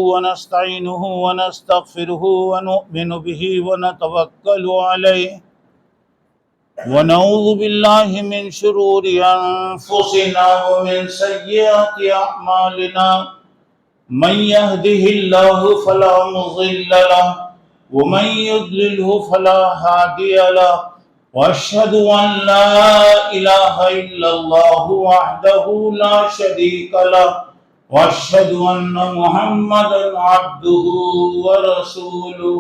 ونستعينه ونستغفره ونؤمن به ونتوكل عليه ونعوذ بالله من شرور أنفسنا ومن سيئات أعمالنا من يهده الله فلا مضل له ومن يضلله فلا هادي له وأشهد أن لا إله إلا الله وحده لا شريك له وأشهد أن محمدا عبده ورسوله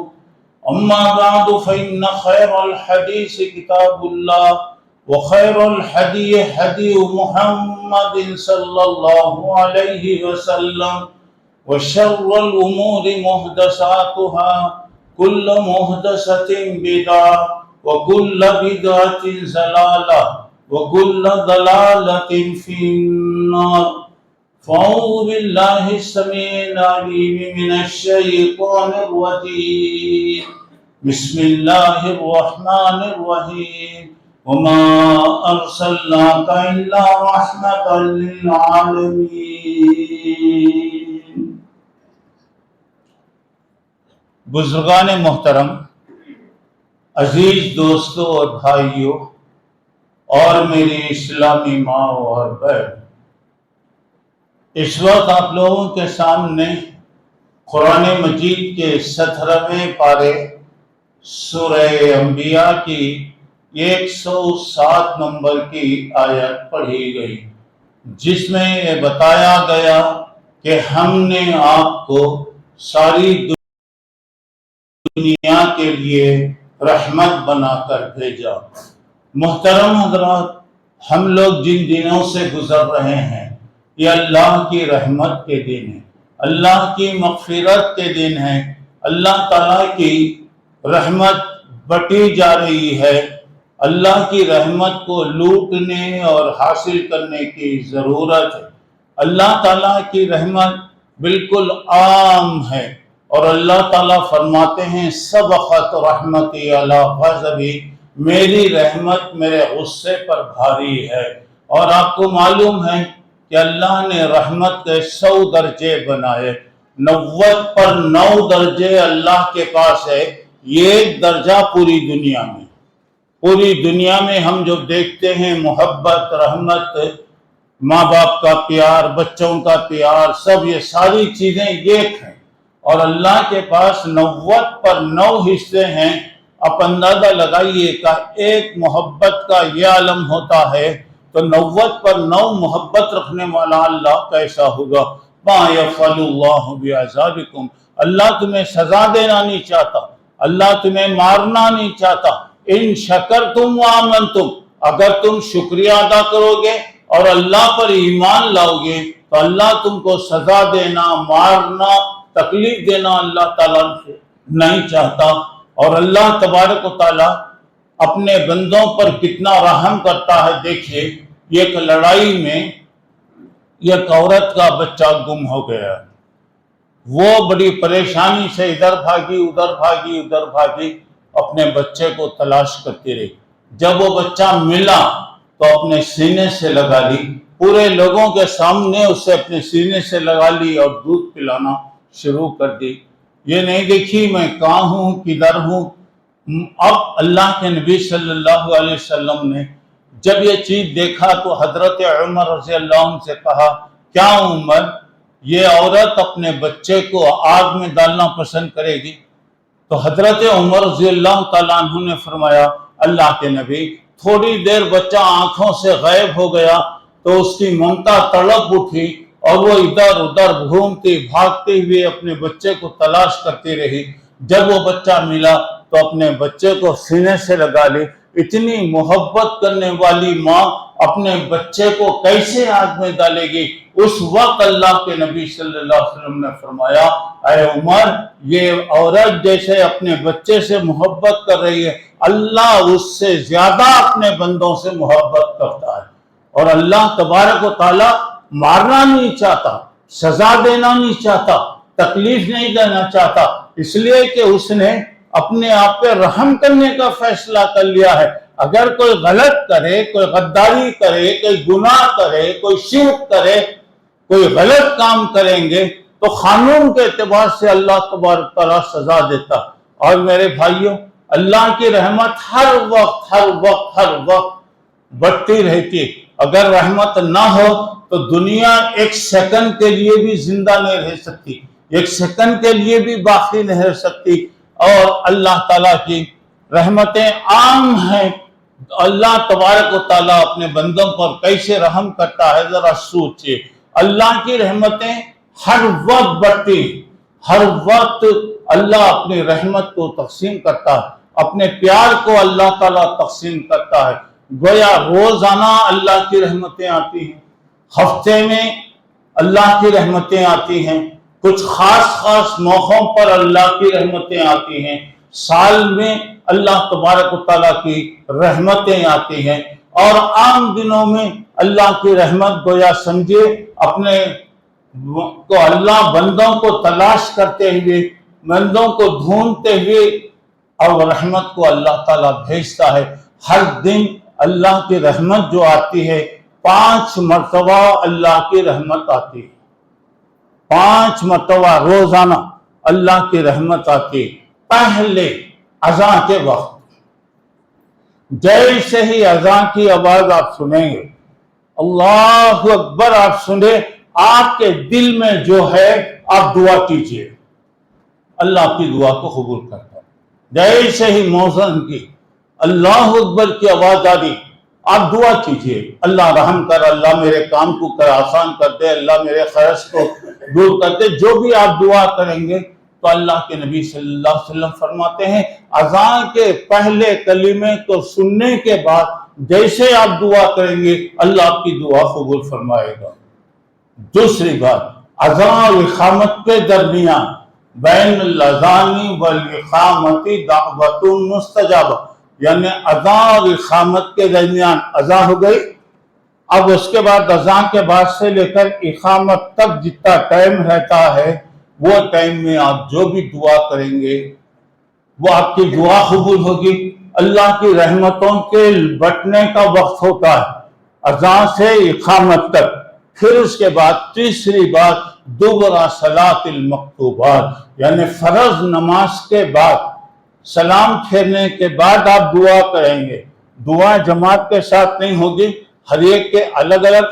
أما بعد فإن خير الحديث كتاب الله وخير الهدي هدي محمد صلى الله عليه وسلم وشر الأمور محدثاتها كل محدثة بدعة وكل بدعة ضلالة وكل ضلالة في النار فأعوذ بالله السميع العليم من الشيطان الرجيم بسم الله الرحمن الرحيم وما أرسلناك إلا رحمة للعالمين۔ بزرگان محترم، عزیز دوستوں اور بھائیوں اور میری اسلامی ماں اور بہن، اس وقت آپ لوگوں کے سامنے قرآن مجید کے 17ویں پارے سورہ انبیاء کی 107 نمبر کی آیت پڑھی گئی، جس میں یہ بتایا گیا کہ ہم نے آپ کو ساری دنیا کے لیے رحمت بنا کر بھیجا۔ محترم حضرات، ہم لوگ جن دنوں سے گزر رہے ہیں یہ اللہ کی رحمت کے دن ہیں، اللہ کی مغفرت کے دن ہیں۔ اللہ تعالیٰ کی رحمت بٹی جا رہی ہے۔ اللہ کی رحمت کو لوٹنے اور حاصل کرنے کی ضرورت ہے۔ اللہ تعالیٰ کی رحمت بالکل عام ہے، اور اللہ تعالیٰ فرماتے ہیں سبقت رحمتی علی غضبی، میری رحمت میرے غصے پر بھاری ہے۔ اور آپ کو معلوم ہے کہ اللہ نے رحمت کے 100 درجے بنائے، 90 پر 9 درجے اللہ کے پاس ہے۔ یہ ایک درجہ پوری دنیا میں ہم جو دیکھتے ہیں محبت، رحمت، ماں باپ کا پیار، بچوں کا پیار، سب یہ ساری چیزیں ایک ہیں، اور اللہ کے پاس 90 پر 9 حصے ہیں۔ آپ اندازہ لگائیے کہ ایک محبت کا یہ عالم ہوتا ہے تو 90 پر 9 محبت رکھنے والا اللہ کیسا ہوگا۔ ما یفعل اللہ بعذابکم، اللہ تمہیں سزا دینا نہیں چاہتا، اللہ تمہیں مارنا نہیں چاہتا۔ ان شکرتم وآمنتم، اگر تم شکریہ ادا کرو گے اور اللہ پر ایمان لاؤ گے تو اللہ تم کو سزا دینا، مارنا، تکلیف دینا اللہ تعالیٰ سے نہیں چاہتا۔ اور اللہ تبارک و تعالیٰ اپنے بندوں پر کتنا رحم کرتا ہے۔ دیکھیے، ایک لڑائی میں ایک عورت کا بچہ گم ہو گیا، وہ بڑی پریشانی سے ادھر بھاگی اپنے بچے کو تلاش کرتی رہی۔ جب وہ بچہ ملا تو اپنے سینے سے لگا لی، پورے لوگوں کے سامنے اسے اپنے سینے سے لگا لی اور دودھ پلانا شروع کر دی۔ یہ نہیں دیکھی میں کہاں ہوں، کدھر ہوں۔ اب اللہ کے نبی صلی اللہ علیہ وسلم نے جب یہ چیز دیکھا تو حضرت عمر رضی اللہ عنہ سے کہا، کیا عمر، یہ عورت اپنے بچے کو آگ میں ڈالنا پسند کرے گی؟ تو حضرت عمر رضی اللہ تعالیٰ عنہ نے فرمایا، اللہ کے نبی، تھوڑی دیر بچہ آنکھوں سے غائب ہو گیا تو اس کی ممتا تڑپ اٹھی اور وہ ادھر ادھر گھومتی بھاگتے ہوئے اپنے بچے کو تلاش کرتی رہی۔ جب وہ بچہ ملا تو اپنے بچے کو سینے سے لگا لی۔ اتنی محبت کرنے والی ماں اپنے بچے کو کیسے آگ میں ڈالے گی؟ اس وقت اللہ کے نبی صلی اللہ علیہ وسلم نے فرمایا، اے عمر، یہ عورت جیسے اپنے بچے سے محبت کر رہی ہے، اللہ اس سے زیادہ اپنے بندوں سے محبت کرتا ہے۔ اور اللہ تبارک و تعالیٰ مارنا نہیں چاہتا، سزا دینا نہیں چاہتا، تکلیف نہیں دینا چاہتا، اس لیے کہ اس نے اپنے آپ پہ رحم کرنے کا فیصلہ کر لیا ہے۔ اگر کوئی غلط کرے، کوئی غداری کرے، کوئی گناہ کرے، کوئی شرک کرے، کوئی غلط کام کریں گے تو قانون کے اعتبار سے اللہ تبارک تعالیٰ سزا دیتا۔ اور میرے بھائیوں، اللہ کی رحمت ہر وقت بڑھتی رہتی ہے۔ اگر رحمت نہ ہو تو دنیا ایک سیکنڈ کے لیے بھی زندہ نہیں رہ سکتی، ایک سیکنڈ کے لیے بھی باقی نہیں رہ سکتی۔ اور اللہ تعالیٰ کی رحمتیں عام ہیں۔ اللہ تبارک و تعالیٰ اپنے بندوں پر کیسے رحم کرتا ہے ذرا سوچئے۔ اللہ کی رحمتیں ہر وقت بڑھتی، ہر وقت اللہ اپنی رحمت کو تقسیم کرتا ہے، اپنے پیار کو اللہ تعالیٰ تقسیم کرتا ہے۔ گویا روزانہ اللہ کی رحمتیں آتی ہیں، ہفتے میں اللہ کی رحمتیں آتی ہیں، کچھ خاص موقعوں پر اللہ کی رحمتیں آتی ہیں، سال میں اللہ تبارک و تعالیٰ کی رحمتیں آتی ہیں۔ اور عام دنوں میں اللہ کی رحمت گویا سمجھے اپنے کو اللہ بندوں کو تلاش کرتے ہوئے، بندوں کو ڈھونڈتے ہوئے، اور رحمت کو اللہ تعالیٰ بھیجتا ہے۔ ہر دن اللہ کی رحمت جو آتی ہے، 5 مرتبہ اللہ کی رحمت آتی ہے، 5 مرتبہ روزانہ اللہ کی رحمت آتی ہے۔ پہلے اذان کے وقت جیسے ہی اذان کی آواز آپ سنیں گے، اللہ اکبر آپ سنیں، آپ کے دل میں جو ہے آپ دعا کیجئے، اللہ کی دعا کو قبول کرتا ہے۔ جیسے ہی مؤذن کی اللہ اکبر کی آواز آ رہی، آپ دعا کیجئے، اللہ رحم کر، اللہ میرے کام کو کر آسان کر دے، اللہ میرے خرچ کو دور کر دے۔ جو بھی آپ دعا کریں گے تو اللہ کے نبی صلی اللہ علیہ وسلم فرماتے ہیں اذان کے پہلے کلمے کو سننے کے بعد جیسے آپ دعا کریں گے اللہ آپ کی دعا قبول فرمائے گا۔ دوسری بات، اذان اور اقامت کے درمیان بین الاذان والاقامت دعوت مستجابہ، یعنی اذان اور اقامت کے درمیان اذان ہو گئی، اب اس کے بعد اذان کے بعد سے لے کر اقامت تک جتنا ٹائم رہتا ہے، وہ ٹائم میں آپ جو بھی دعا کریں گے وہ آپ کی دعا قبول ہوگی۔ اللہ کی رحمتوں کے بٹنے کا وقت ہوتا ہے اذان سے اقامت تک۔ پھر اس کے بعد تیسری بات، دوبارہ صلاۃ المکتوبات، یعنی فرض نماز کے بعد سلام پھیرنے کے بعد آپ دعا کریں گے۔ دعا جماعت کے ساتھ نہیں ہوگی، ہر ایک کے الگ الگ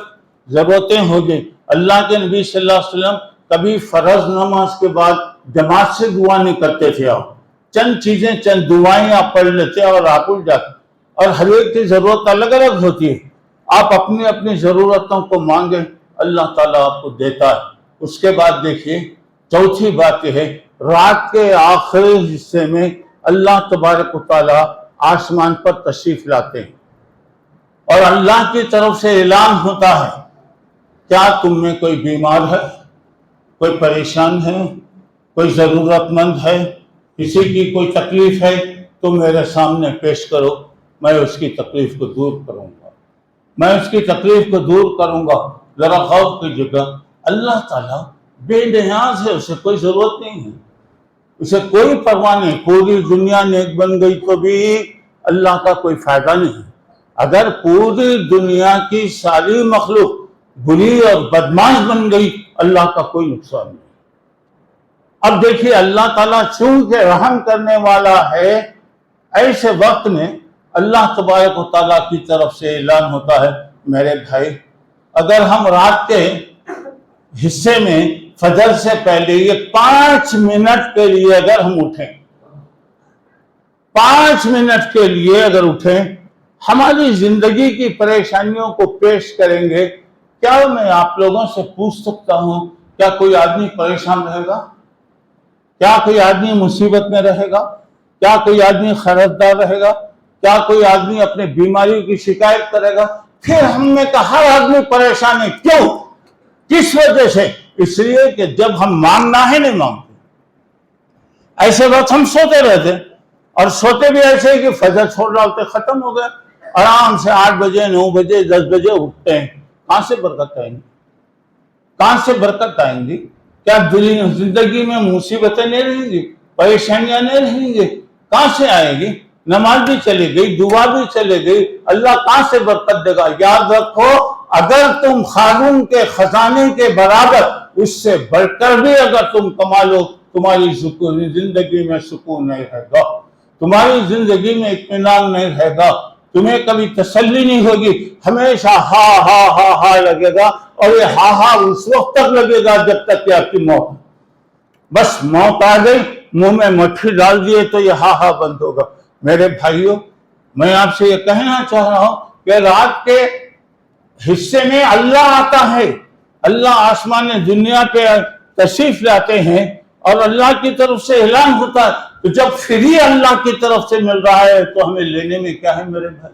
ضرورتیں ہوگی۔ اللہ کے نبی صلی اللہ علیہ وسلم کبھی فرض نماز کے بعد جماعت سے دعا نہیں کرتے تھے، آپ چند چیزیں، چند دعائیں آپ پڑھ لیتے اور آپ اٹھ جاتے، اور ہر ایک کی ضرورت الگ الگ ہوتی ہے۔ آپ اپنی اپنی ضرورتوں کو مانگیں، اللہ تعالیٰ آپ کو دیتا ہے۔ اس کے بعد دیکھیے چوتھی بات یہ ہے، رات کے آخری حصے میں اللہ تبارک و تعالیٰ آسمان پر تشریف لاتے ہیں اور اللہ کی طرف سے اعلان ہوتا ہے، کیا تم میں کوئی بیمار ہے، کوئی پریشان ہے، کوئی ضرورت مند ہے، کسی کی کوئی تکلیف ہے تو میرے سامنے پیش کرو، میں اس کی تکلیف کو دور کروں گا، میں اس کی تکلیف کو دور کروں گا۔ ذرا غور کیجیے گا، اللہ تعالیٰ بے نیاز ہے، اسے کوئی ضرورت نہیں ہے، اسے کوئی پرواہ نہیں۔ پوری دنیا نیک بن گئی تو بھی اللہ کا کوئی فائدہ نہیں ہے۔ اگر پوری دنیا کی ساری مخلوق بری اور بدماش بن گئی، اللہ کا کوئی نقصان نہیں۔ اب دیکھیے اللہ تعالیٰ چونکہ رحم کرنے والا ہے، ایسے وقت میں اللہ تبارک و تعالیٰ کی طرف سے اعلان ہوتا ہے، میرے بھائی اگر ہم رات کے حصے میں فجر سے پہلے یہ 5 منٹ کے لیے اگر ہم اٹھیں، 5 منٹ کے لیے اگر اٹھیں، ہماری زندگی کی پریشانیوں کو پیش کریں گے، کیا میں آپ لوگوں سے پوچھ سکتا ہوں کیا کوئی آدمی پریشان رہے گا؟ کیا کوئی آدمی مصیبت میں رہے گا؟ کیا کوئی آدمی خیرتدار رہے گا؟ کیا کوئی آدمی اپنے بیماری کی شکایت کرے گا؟ پھر ہم نے کہا ہر آدمی پریشان ہے، کیوں؟ کس وجہ سے؟ اس لیے کہ جب ہم مانگنا ہے نہیں مانگتے، ایسے وقت ہم سوتے رہتے، اور سوتے بھی ایسے کہ فجر چھوڑ ڈالتے، ختم ہو گئے، آرام سے 8 بجے 9 بجے 10 بجے اٹھتے ہیں۔ کہاں سے برکت آئیں گی؟ کہاں سے برکت آئیں گی؟ کیا زندگی میں مصیبتیں نہیں رہیں گی، پریشانیاں نہیں رہیں گی؟ کہاں سے آئے گی؟ نماز بھی چلے گئی، دعا بھی چلے گئی، اللہ کہاں سے برکت دے گا؟ یاد رکھو، اگر تم قارون کے خزانے کے برابر اس سے بڑھ کر بھی اگر تم کما لو تمہاری زندگی میں سکون نہیں رہے گا، تمہاری زندگی میں اطمینان نہیں رہے گا، تمہیں کبھی تسلی نہیں ہوگی، ہمیشہ ہا ہا ہا ہا لگے گا، اور یہ ہا ہا اس وقت تک لگے گا جب تک کہ آپ کی موت، بس موت آ گئی منہ میں مٹھی ڈال دیے تو یہ ہا ہا بند ہوگا۔ میرے بھائیوں، میں آپ سے یہ کہنا چاہ رہا ہوں کہ رات کے حصے میں اللہ آتا ہے، اللہ آسمان دنیا پہ تشریف لاتے ہیں اور اللہ کی طرف سے اعلان ہوتا ہے، تو جب فری اللہ کی طرف سے مل رہا ہے تو ہمیں لینے میں کیا ہے میرے بھائی؟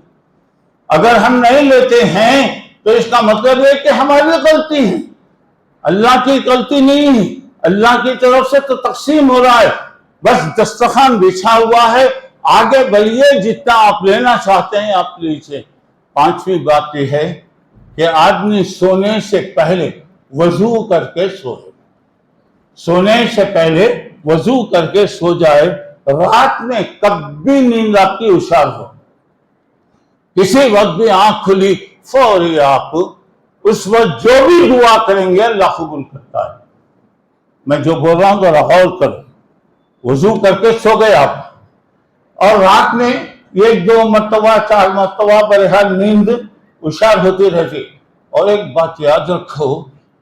اگر ہم نہیں لیتے ہیں تو اس کا مطلب ہے کہ ہماری غلطی ہے، اللہ کی غلطی نہیں ہے، اللہ کی طرف سے تو تقسیم ہو رہا ہے، بس دسترخوان بچھا ہوا ہے، آگے بڑھیے، جتنا آپ لینا چاہتے ہیں آپ لیجیے۔ پانچویں بات یہ ہے کہ آدمی سونے سے پہلے وضو کر کے سوئے، سونے سے پہلے وضو کر کے سو جائے۔ رات میں کبھی نیند آپ کی ہوشیار ہو، کسی وقت بھی آنکھ کھلی فوری آپ اس وقت جو بھی دعا کریں گے اللہ قبول کرتا ہے۔ میں جو بول رہا ہوں ذرا غور کرو، وضو کر کے سو گئے آپ، اور رات میں 1-2 مرتبہ 4 مرتبہ بہرحال نیند ہوشیار ہوتی رہتی۔ اور ایک بات یاد رکھو،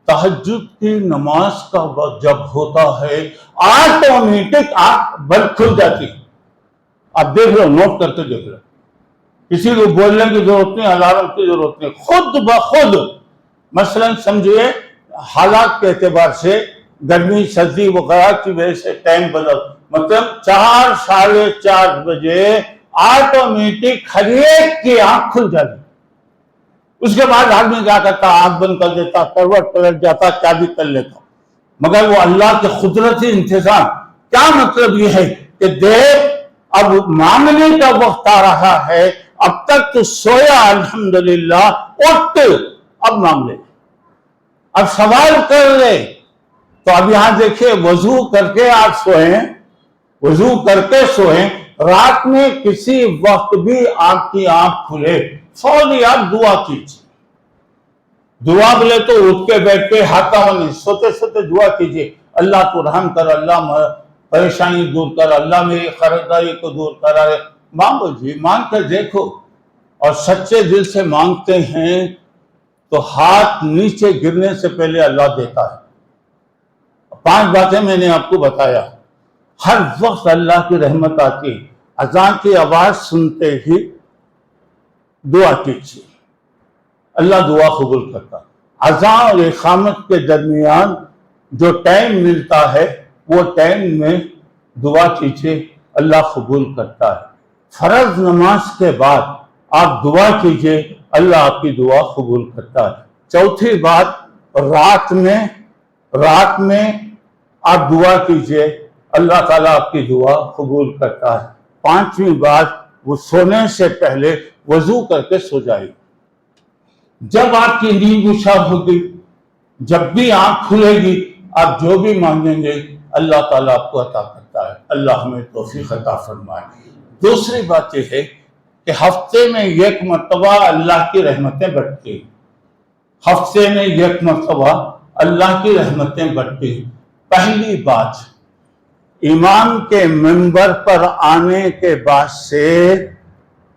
تہجد کی نماز کا وقت جب ہوتا ہے آٹومیٹک آنکھ بند کھل جاتی، آپ دیکھ لو، نوٹ کرتے دیکھ لو، کسی کو بولنے کی ضرورت نہیں، الارم کی ضرورت نہیں، خود بخود۔ مثلا سمجھئے حالات کے اعتبار سے گرمی سردی وغیرہ کی وجہ سے ٹائم بدل، مطلب 4 ساڑھے 4 بجے آٹومیٹک ہر ایک کی آنکھ کھل جاتی۔ اس کے بعد آدمی کیا کرتا، آنکھ بند کر دیتا، کروٹ پلٹ جاتا، کیا بھی کر لیتا، مگر وہ اللہ کے قدرتی انتظام۔ کیا مطلب یہ ہے کہ دیکھ اب مانگنے کا وقت آ رہا ہے، اب تک تو سویا الحمدللہ، اٹھ اب مانگ لے، اب سوال کر لے۔ تو اب یہاں دیکھیں وضو کر کے آپ سوئیں، وضو کر کے سوئیں، رات میں کسی وقت بھی آپ کی آنکھ کھلے فوری آپ دعا کیجیے۔ دعا بولے تو اٹھ کے بیٹھ کے ہاتھا نہیں، سوتے سوتے دعا کیجیے، اللہ تو رحم کر، اللہ پریشانی دور کر، اللہ میری خریداری کو دور کرا ہے۔ مانگو جی، مانگ کر دیکھو، اور سچے دل سے مانگتے ہیں تو ہاتھ نیچے گرنے سے پہلے اللہ دیتا ہے۔ 5 باتیں میں نے آپ کو بتایا، ہر وقت اللہ کی رحمت آتی، اذان کی آواز سنتے ہی دعا کیجیے، اللہ دعا قبول کرتا۔ اذان اور اقامت کے درمیان جو ٹائم ملتا ہے وہ ٹائم میں دعا کیجیے، اللہ قبول کرتا ہے۔ فرض نماز کے بعد آپ دعا کیجیے، اللہ آپ کی دعا قبول کرتا ہے۔ چوتھی بات، رات میں آپ دعا کیجیے، اللہ تعالیٰ آپ کی دعا قبول کرتا ہے۔ 5ویں بات، وہ سونے سے پہلے وضو کر کے سو جائے۔ جب آپ کی نیند ہوشیار ہوگی، جب بھی آنکھ کھلے گی، آپ جو بھی مانگیں گے اللہ تعالیٰ آپ کو عطا کرتا ہے۔ اللہ ہمیں توفیق عطا فرمائے۔ دوسری بات یہ ہے کہ ہفتے میں 1 مرتبہ اللہ کی رحمتیں بڑھتی ہیں، ہفتے میں 1 مرتبہ اللہ کی رحمتیں بڑھتی ہیں۔ پہلی بات، امام کے منبر پر آنے کے بعد سے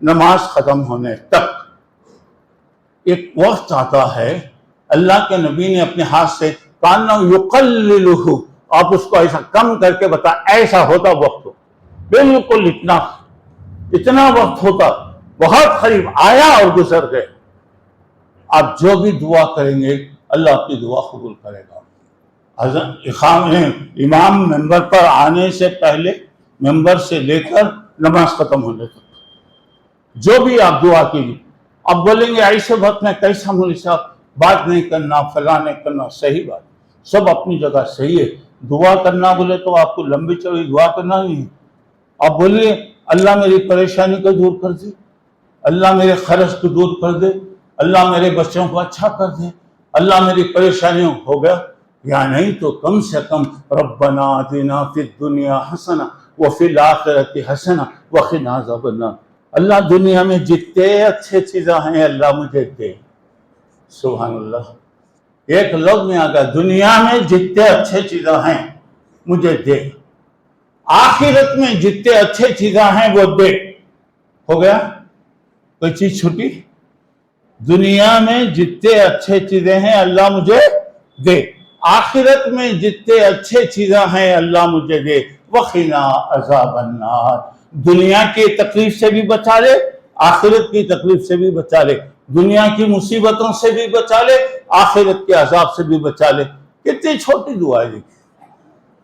نماز ختم ہونے تک ایک وقت آتا ہے، اللہ کے نبی نے اپنے ہاتھ سے کانہ یقللہ، آپ اس کو ایسا کم کر کے بتا، ایسا ہوتا وقت ہو، بالکل اتنا وقت ہوتا، بہت قریب آیا اور گزر گئے۔ آپ جو بھی دعا کریں گے اللہ آپ کی دعا قبول کرے گا۔ امام منبر پر آنے سے پہلے، منبر سے لے کر نماز ختم ہونے تک جو بھی آپ دعا کیجیے۔ اب بولیں گے ایسے وقت میں کیسا مولوی صاحب بات نہیں کرنا، فلاں نہیں کرنا، صحیح بات، سب اپنی جگہ صحیح ہے۔ دعا کرنا بولے تو آپ کو لمبی چوڑی دعا کرنا نہیں ہے۔ آپ بولیے اللہ میری پریشانی کو دور کر دے، اللہ میرے قرض کو دور کر دے، اللہ میرے بچوں کو اچھا کر دے، اللہ میری پریشانیوں ہو گیا، یا نہیں تو کم سے کم ربنا آتنا فی الدنیا حسنہ وفی الآخرۃ حسنہ وقنا عذاب النار، اللہ دنیا میں جتنے اچھے چیزیں ہیں اللہ مجھے دے۔ سبحان اللہ۔ ایک لفظ میں آ گیا دنیا میں جتنے اچھے چیزیں ہیں مجھے دے، آخرت میں جتنے اچھے چیزیں ہیں وہ دے. ہو گیا؟ کوئی چیز چھوٹی؟ دنیا میں جتنے اچھے چیزیں ہیں اللہ مجھے دے، آخرت میں جتنے اچھے چیزیں ہیں اللہ مجھے دے. وقنا عذاب النار، دنیا کی تکلیف سے بھی بچا لے، آخرت کی تکلیف سے بھی بچا لے، دنیا کی مصیبتوں سے بھی بچا لے، آخرت کے عذاب سے بھی بچا لے. کتنی چھوٹی دعا ہے.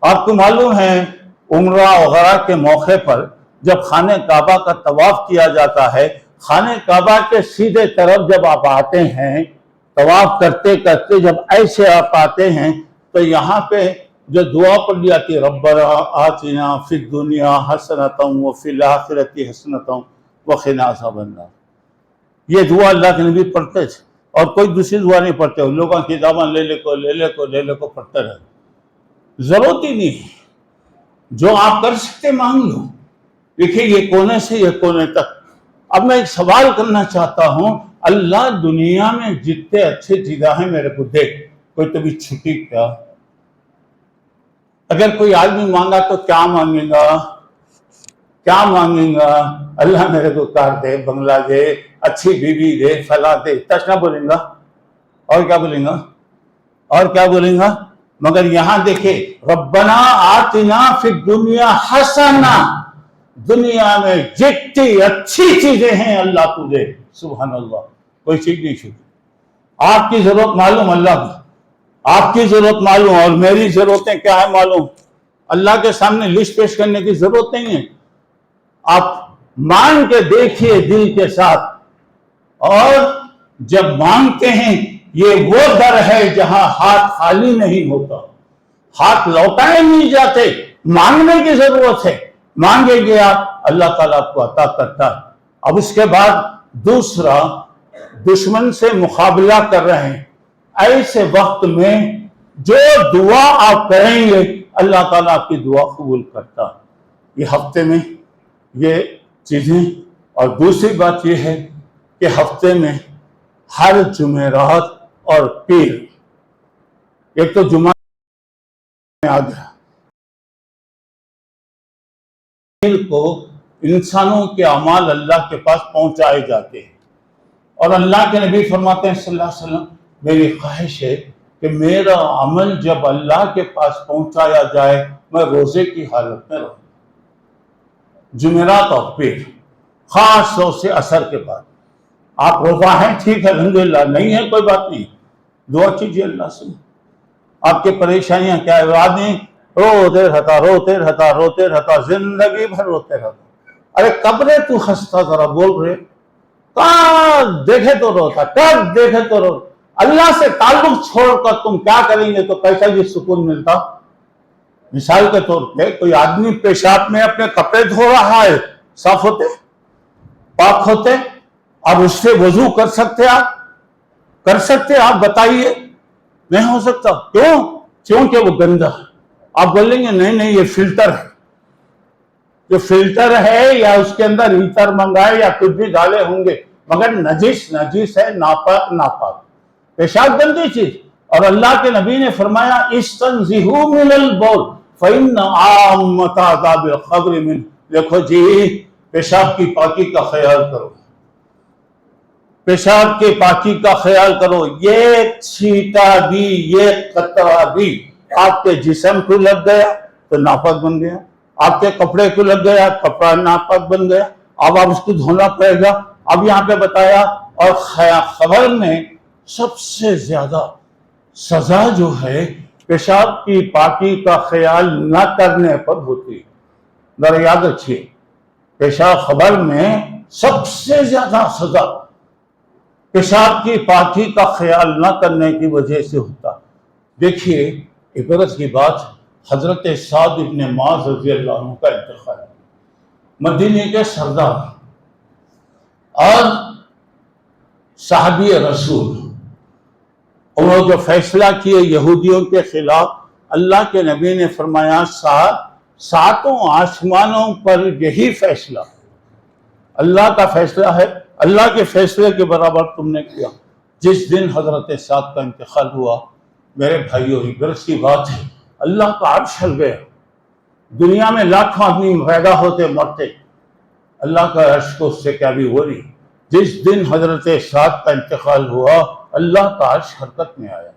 آپ کو معلوم ہے عمرہ وغیرہ کے موقع پر جب خانہ کعبہ کا طواف کیا جاتا ہے، خانہ کعبہ کے سیدھے طرف جب آپ آتے ہیں طواف کرتے کرتے جب ایسے آپ آتے ہیں تو یہاں پہ جو دعا پڑھی جاتی ہے ربنا آتنا فی الدنیا حسنۃ وفی الآخرۃ حسنۃ وقنا عذاب النار، یہ دعا اللہ کے نبی پڑھتے تھے اور کوئی دوسری دعا نہیں پڑھتے. لوگوں کی کتابیں لے لے کو پڑھتے رہے. ضرورت ہی نہیں ہے، جو آپ کر سکتے مانگ لو. دیکھیں یہ کونے سے یہ کونے تک. اب میں ایک سوال کرنا چاہتا ہوں، اللہ دنیا میں جتنے اچھے چیزیں ہیں میرے کو دے، کوئی تو بھی چھٹی کیا؟ اگر کوئی آدمی مانگا تو کیا مانگے گا؟ کیا مانگیں گا؟ اللہ میرے کو کار دے، بنگلہ دے، اچھی بیوی دے، فلاں دے، تشنا بولیں گا. اور کیا بولیں گا؟ اور کیا بولیں گا؟ مگر یہاں دیکھیں ربنا آتنا فی الدنیا حسنہ، دنیا میں جتنی اچھی چیزیں ہیں اللہ کو دے. سبحان اللہ، کوئی چیز نہیں چھوٹی. آپ کی ضرورت معلوم اللہ کو، آپ کی ضرورت معلوم اور میری ضرورتیں کیا ہے معلوم. اللہ کے سامنے لسٹ پیش کرنے کی ضرورت نہیں ہے. آپ مانگ کے دیکھیے دل کے ساتھ، اور جب مانگتے ہیں یہ وہ در ہے جہاں ہاتھ خالی نہیں ہوتا، ہاتھ لوٹائے نہیں جاتے. مانگنے کی ضرورت ہے، مانگیں گے آپ اللہ تعالیٰ آپ کو عطا کرتا ہے. اب اس کے بعد دوسرا، دشمن سے مقابلہ کر رہے ہیں، ایسے وقت میں جو دعا آپ کریں گے اللہ تعالیٰ آپ کی دعا قبول کرتا ہے. یہ ہفتے میں یہ چیزیں. اور دوسری بات یہ ہے کہ ہفتے میں ہر جمعرات اور پیر، ایک تو جمعہ میں آ گیا، پیر کو انسانوں کے اعمال اللہ کے پاس پہنچائے جاتے ہیں. اور اللہ کے نبی فرماتے ہیں صلی اللہ علیہ وسلم میری خواہش ہے کہ میرا عمل جب اللہ کے پاس پہنچایا جائے میں روزے کی حالت میں رہوں. جمعرات اور پیر، خاص طور سے عصر کے بعد. آپ روزہ ہیں ٹھیک ہے الحمدللہ، نہیں ہے کوئی بات نہیں، دعا کیجیے اللہ سے. آپ کے پریشانیاں کیا ہے؟ آدمی روتے رہتا زندگی بھر روتے رہتا. ارے قبرے تو ہنستا ذرا بول رہے، کب دیکھے تو روتا، کب دیکھے تو روتا. اللہ سے تعلق چھوڑ کر تم کیا کریں گے تو کیسا بھی سکون ملتا؟ مثال کے طور پہ کوئی آدمی پیشاب میں اپنے کپڑے دھو رہا ہے، صاف ہوتے پاک ہوتے، اب اس سے وضو کر سکتے آپ؟ کر سکتے آپ؟ بتائیے. نہیں ہو سکتا. کیوں؟ کیونکہ وہ گندا ہے. آپ بولیں گے نہیں یہ فلٹر ہے. جو فلٹر ہے یا اس کے اندر ایتر منگائے یا کچھ بھی ڈالے ہوں گے، مگر نجس ہے، ناپاک. پیشاب گندی چیز. اور اللہ کے نبی نے فرمایا استنزہوا من البول فإن عامۃ عذاب القبر من. دیکھو جی، پیشاب کی پاکی کا خیال کرو، پیشاب کے پاکی کا خیال کرو. یہ چھینٹا بھی، یہ قطرہ بھی آپ کے جسم کو لگ گیا تو ناپاک بن گیا، آپ کے کپڑے کو لگ گیا کپڑا ناپاک بن گیا. اب آپ اس کو دھونا پڑے گا. اب یہاں پہ بتایا. اور خبر میں سب سے زیادہ سزا جو ہے پیشاب کی پاکی کا خیال نہ کرنے پر ہوتی ہے. ذرا یاد رکھیے، پیشاب خبر میں سب سے زیادہ سزا پیشاب کی پاکی کا خیال نہ کرنے کی وجہ سے ہوتا. دیکھیے عبرت کی بات، حضرت سعد بن معاذ رضی اللہ عنہ کا انتقال، مدینے کے سردار اور صحابی رسول. انہوں نے جو فیصلہ کیے یہودیوں کے خلاف، اللہ کے نبی نے فرمایا ساتوں آسمانوں پر یہی فیصلہ اللہ کا فیصلہ ہے، اللہ کے فیصلے کے برابر تم نے کیا. جس دن حضرت سعد کا انتقال ہوا میرے بھائیوں، عبرت کی بات ہے، اللہ کا عرش ہل گیا. دنیا میں لاکھوں آدمی پیدا ہوتے مرتے، اللہ کا عرش کو اس سے کیا بھی ہو رہی. جس دن حضرت سعد کا انتقال ہوا اللہ کا عرش حرکت میں آیا.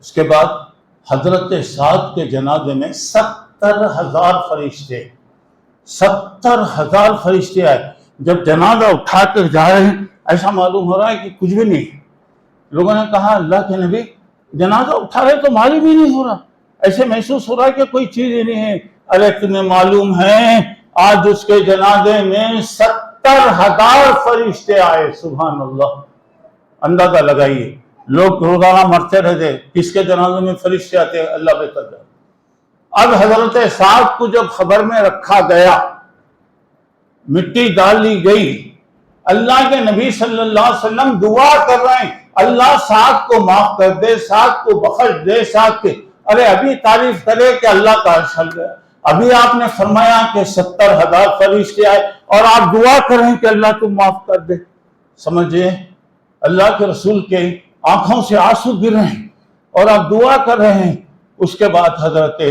اس کے بعد حضرت سعد کے جنازے میں 70,000 فرشتے، 70,000 فرشتے آئے. جب جنازہ اٹھا کر جا رہے ہیں ایسا معلوم ہو رہا ہے کہ کچھ بھی نہیں. لوگوں نے کہا اللہ کے نبی جنازہ اٹھا رہے تو معلوم ہی نہیں ہو رہا، ایسے محسوس ہو رہا ہے کہ کوئی چیز ہی نہیں ہے. ارے تمہیں معلوم ہے آج اس کے جنازے میں 70,000 فرشتے آئے. سبحان اللہ. اندازہ لگائیے، لوگ روزانہ مرتے رہتے، کس کے جنازے میں فرشتے آتے؟ اللہ بہتر جانتا. اب حضرت سعد کو جب خبر میں رکھا گیا، مٹی ڈال لی گئی، اللہ کے نبی صلی اللہ علیہ وسلم دعا کر رہے ہیں اللہ سعد کو معاف کر دے، سعد کو بخش دے، سعد کے. ارے ابھی تعریف کرے کہ اللہ کا عرش ہل گیا، ابھی آپ نے فرمایا کہ 70,000 فرشتے آئے اور آپ دعا کریں کہ اللہ کو معاف کر دے. سمجھے اللہ کے رسول کے آنکھوں سے آنسو گر رہے ہیں اور آپ دعا کر رہے ہیں. اس کے بعد حضرت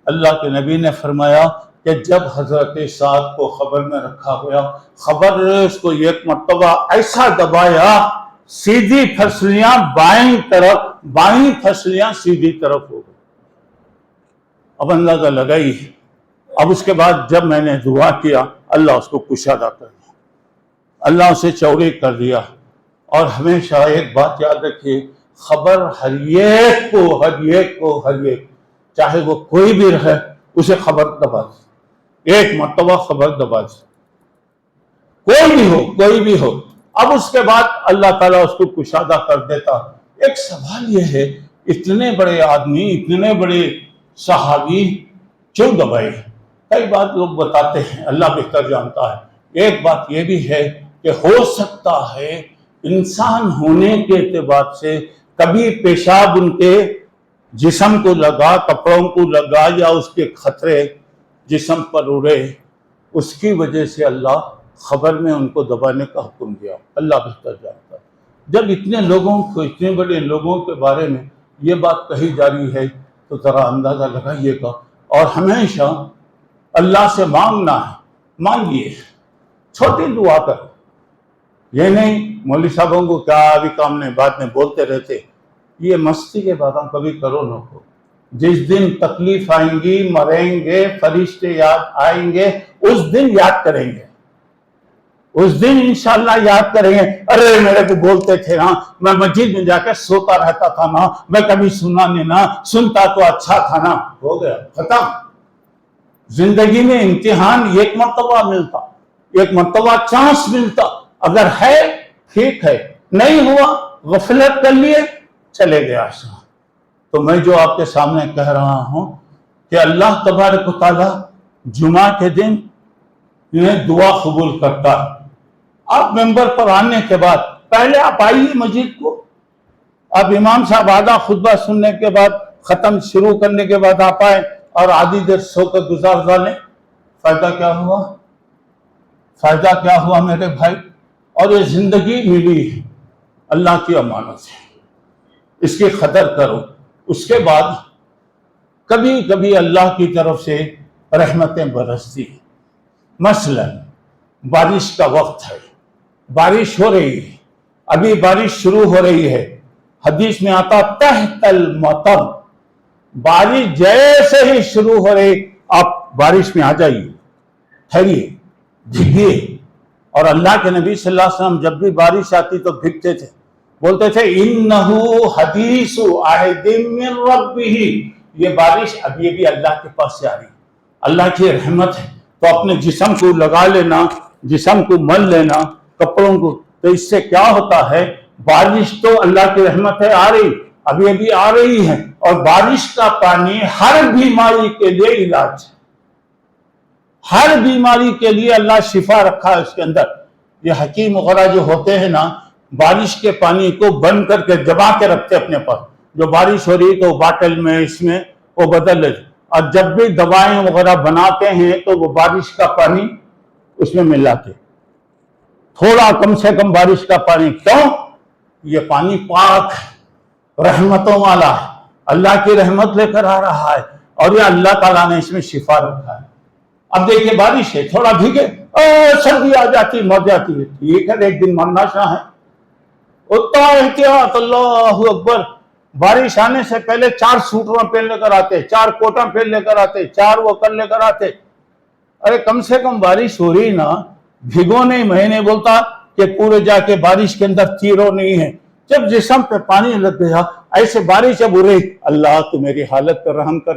اللہ کے نبی نے فرمایا کہ جب حضرت سعد کو خبر میں رکھا گیا، خبر اس کو ایک مرتبہ ایسا دبایا، سیدھی پھسلیاں بائیں طرف، بائیں پھسلیاں سیدھی طرف ہو گئی. اب اندازہ لگائی. اب اس کے بعد جب میں نے دعا کیا اللہ اس کو کشادہ کر دیا، اللہ اسے چوڑی کر دیا. اور ہمیشہ ایک بات یاد رکھیے، خبر ہر ایک کو چاہے وہ کوئی بھی رہے اسے خبر دبا دی، ایک مرتبہ خبر دبا دی، کوئی بھی ہو. اب اس کے بعد اللہ تعالیٰ اس کو کشادہ کر دیتا. ایک سوال یہ ہے اتنے بڑے آدمی، اتنے بڑے صحابی کیوں دبائے؟ کئی بات لوگ بتاتے ہیں، اللہ بہتر جانتا ہے. ایک بات یہ بھی ہے کہ ہو سکتا ہے انسان ہونے کے اعتبار سے کبھی پیشاب ان کے جسم کو لگا، کپڑوں کو لگا، یا اس کے خطرے جسم پر اڑے، اس کی وجہ سے اللہ خبر میں ان کو دبانے کا حکم دیا. اللہ بہتر جانتا ہے. جب اتنے لوگوں کو، اتنے بڑے لوگوں کے بارے میں یہ بات کہی جا رہی ہے تو ذرا اندازہ لگائیے گا. اور ہمیشہ اللہ سے مانگنا ہے، مانگیے، چھوٹی دعا کر. یہ نہیں مولوی صاحبوں کو کیا ابھی کام نہیں، بات میں بولتے رہتے، یہ مستی کے باتیں کبھی کرو نہ ہو. جس دن تکلیف آئیں گی، مریں گے، فرشتے یاد آئیں گے، اس دن یاد کریں گے، اس دن انشاءاللہ یاد کریں گے. ارے میرے کو بولتے تھے نا، میں مسجد میں جا کے سوتا رہتا تھا نا، میں کبھی سنا نہیں نا، سنتا تو اچھا تھا نا. ہو گیا، ختم. زندگی میں امتحان ایک مرتبہ ملتا، ایک مرتبہ چانس ملتا. اگر ہے ٹھیک ہے، نہیں ہوا غفلت کر لیے چلے گیا. تو میں جو آپ کے سامنے کہہ رہا ہوں کہ اللہ تبارک و تعالیٰ جمعہ کے دن انہیں دعا قبول کرتا. آپ ممبر پر آنے کے بعد پہلے آپ آئیے مسجد کو، آپ امام صاحب آدھا خطبہ سننے کے بعد، ختم شروع کرنے کے بعد آپ آئے اور آدھی دیر سو کر گزار ڈالیں. فائدہ کیا ہوا؟ فائدہ کیا ہوا میرے بھائی؟ اور یہ زندگی ملی ہے اللہ کی امانت سے، اس کی قدر کرو. اس کے بعد کبھی کبھی اللہ کی طرف سے رحمتیں برستی. مثلا بارش کا وقت ہے، بارش ہو رہی ہے، ابھی بارش شروع ہو رہی ہے. حدیث میں آتا تحت المطر، بارش جیسے ہی شروع ہو رہی آپ بارش میں آ جائیے، ٹھہریے، بھیگیے. اور اللہ کے نبی صلی اللہ علیہ وسلم جب بھی بارش آتی تو بھیگتے تھے، بولتے تھے انہو حدیث عہد من ربہ، یہ بارش ابھی بھی اللہ کے پاس سے آ رہی، اللہ کی رحمت ہے. تو اپنے جسم کو لگا لینا، جسم کو مل لینا، کپڑوں کو. تو اس سے کیا ہوتا ہے، بارش تو اللہ کی رحمت ہے، آ رہی، ابھی ابھی آ رہی ہے. اور بارش کا پانی ہر بیماری کے لیے علاج ہے، ہر بیماری کے لیے اللہ شفا رکھا ہے اس کے اندر. یہ حکیم وغیرہ جو ہوتے ہیں نا، بارش کے پانی کو بند کر کے دبا کے رکھتے اپنے پاس. جو بارش ہو رہی تو باٹل میں اس میں وہ بدل لیتے. اور جب بھی دوائیں وغیرہ بناتے ہیں تو وہ بارش کا پانی اس میں ملاتے، تھوڑا کم سے کم بارش کا پانی. کیوں؟ یہ پانی پاک ہے، رحمتوں والا ہے، اللہ کی رحمت لے کر آ رہا ہے، اور یہ اللہ تعالیٰ نے اس میں شفا رکھا ہے۔ اب دیکھیے بارش ہے، تھوڑا بھیگے سردی آ جاتی مر جاتی ہے، ٹھیک ہے ایک دن مرنا شاہ ہے، اتنا احتیاط، اللہ اکبر، بارش آنے سے پہلے 4 سوٹر پہن لے کر آتے، 4 کوٹاں پہن لے کر آتے، 4 وہ کر لے کر آتے۔ ارے کم سے کم بارش ہو رہی نا، بھگو نہیں۔ میں نہیں بولتا کہ پورے جا کے بارش کے اندر تیرو نہیں ہے، جب جسم پہ پانی لگ گیا، ایسے بارش جب ہو رہی، اللہ تو میری حالت پر رحم کر،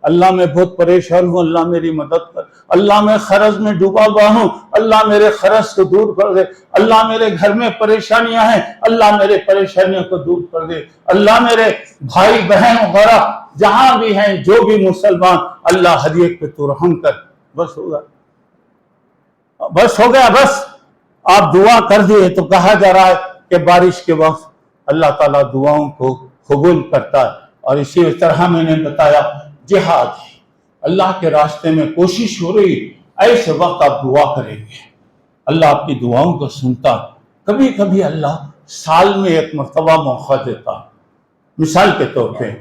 اللہ میں بہت پریشان ہوں، اللہ میری مدد کر، اللہ میں قرض میں ڈوبا ہوا ہوں، اللہ میرے قرض کو دور کر دے، اللہ میرے گھر میں پریشانیاں ہیں، اللہ میرے پریشانیوں کو دور کر دے، اللہ میرے بھائی بہن وغیرہ جہاں بھی ہیں، جو بھی مسلمان، اللہ ہر ایک پہ تو رحم کر۔ بس ہوگا، بس ہو گیا، بس آپ دعا کر دیے تو کہا جا رہا ہے کہ بارش کے وقت اللہ تعالیٰ دعاؤں کو قبول کرتا ہے۔ اور اسی طرح میں نے بتایا جہاد ہے، اللہ کے راستے میں کوشش ہو رہی، ایسے وقت آپ دعا کریں گے، اللہ آپ کی دعاؤں کو سنتا۔ کبھی کبھی اللہ سال میں ایک مرتبہ موقع دیتا، مثال کے طور پہ